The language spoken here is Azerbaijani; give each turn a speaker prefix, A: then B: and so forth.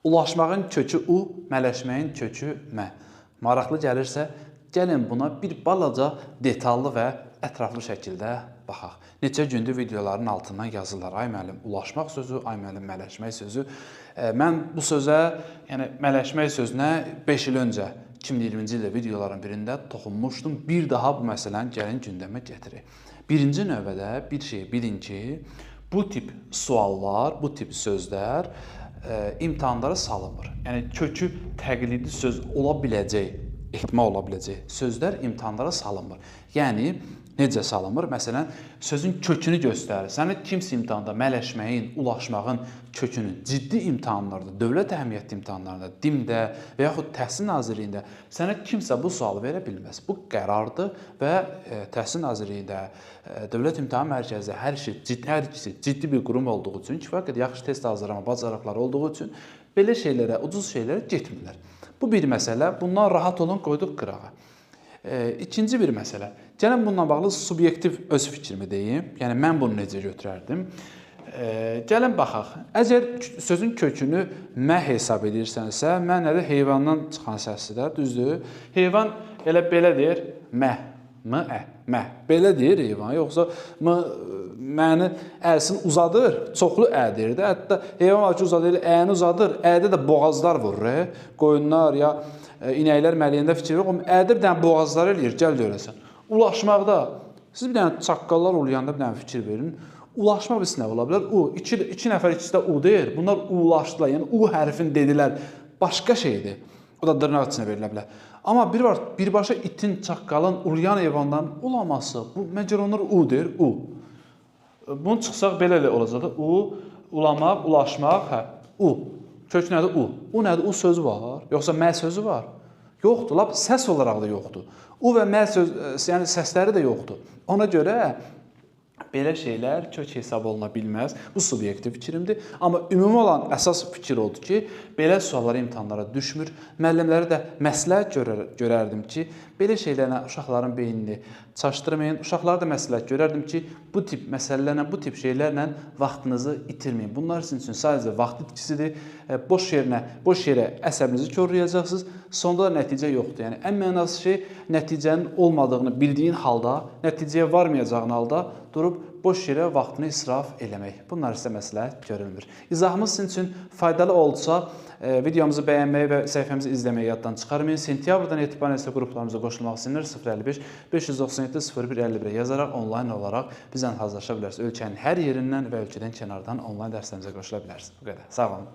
A: Ulaşmağın kökü U, mələşməyin kökü M. Maraqlı gəlirsə, gəlin buna bir balaca detallı və ətraflı şəkildə baxaq. Neçə gündür videoların altından yazırlar. Ay müəllim, ulaşmaq sözü, ay müəllim, mələşmək sözü. Mən bu sözə, yəni mələşmək sözünə 5 il öncə 2020-ci ildə videoların birində toxunmuşdum. Bir daha bu məsələni gəlin gündəmə gətirir. Birinci növbədə bir şey bilin ki, bu tip suallar, bu tip sözlər imtahanlara salınmır. Yəni kökü təqlidi söz ola biləcək, ehtimal ola biləcək sözlər imtahanlara salınmır. Yəni necə salınmır? Məsələn, sözün kökünü göstərir. Sənə kimsə imtahanda mələşməyin, ulaşmağın kökünü ciddi imtahanlarda, dövlət əhəmiyyətli imtahanlarında, DİM-də və yaxud Təhsil Nazirliyində sənə kimsə bu sualı verə bilməz. Bu qərardır və Təhsil Nazirliyində, Dövlət İmtahan Mərkəzində hər ikisi ciddi bir qurum olduğu üçün, kifayət qədər yaxşı test hazırlama bacarıqları olduğu üçün belə şeylərə, ucuz şeylərə getmirlər. Bu bir məsələ. Bundan rahat olun, qoyduq qırağa. İkinci bir məsələ. Gəlin bununla bağlı subyektiv öz fikrimi deyim. Yəni mən bunu necə götürərdim? Gəlin baxaq. Əgər sözün kökünü mə hesab edirsənsə, mə nədir? Heyvandan çıxan səsdir, düzdür? Heyvan elə belə deyir, mə. M-ə, mə. Belə deyir heyvan, yoxsa məni əlsin uzadır, çoxlu ə deyir də. Hətta heyvan var ki, uzadır, əni uzadır, ədə də boğazlar vurur. Qoyunlar ya inəklər məliyində fikir yox, ədə bir dənə boğazlar eləyir, gəl görəsən. Ulaşmaqda, siz bir dənə çaqqallar uluyanda bir dənə fikir verin. Ulaşmaq birisi nə ola bilər? U, iki nəfər ikisi də U deyir. Bunlar ulaşdılar, yəni U hərfini dedilər. Başqa şeydir. O da dırnaq içinə verilə bilər. Amma bir var, birbaşa itin, çaqqalın, uluyan heyvanların ulaması, bu məncə onlar U deyir, U. Bunu çıxsaq belə olacaq da, U, ulamaq, ulaşmaq, hə, U. Kök nədir? U. U nədir? U sözü var, yoxsa mə sözü var? Yoxdur, lap səs olaraq da yoxdur. U və mə yəni səsləri də yoxdur. Ona görə belə şeylər kök hesab oluna bilməz. Bu subyektiv fikrimdir. Amma ümumi olan əsas fikir odur ki, belə suallar imtahanlara düşmür. Müəllimlərə də məsləhət görərdim ki, belə şeylərlə uşaqların beynini çaşdırmayın. Uşaqlara da məsləhət görərdim ki, bu tip məsələlərlə, bu tip şeylərlə vaxtınızı itirməyin. Bunlar sizin üçün sadəcə vaxt itkisidir. Boş yerə əsəbinizi korlayacaqsınız. Sonda da nəticə yoxdur. Yəni, ən mənasız şey nəticənin olmadığını bildiyin halda, nəticəyə varmayacağın halda durub boş yerə vaxtını israf eləmək. Bunlar isə məsləhət görülmür. İzahımız sizin üçün faydalı olsa, videomuzu bəyənməyi və səhifəmizi izləməyi yaddan çıxarmayın. Sentyabrdan etibarən isə qruplarımıza qoşulmaq istəyinir. 055 597 0151 yazaraq onlayn olaraq bizlə hazırlaşa bilərsiniz. Ölkənin hər yerindən və ölkədən kənardan onlayn dərslərimizə qoşula bilərsiniz. Bu qədər. Sağ olun.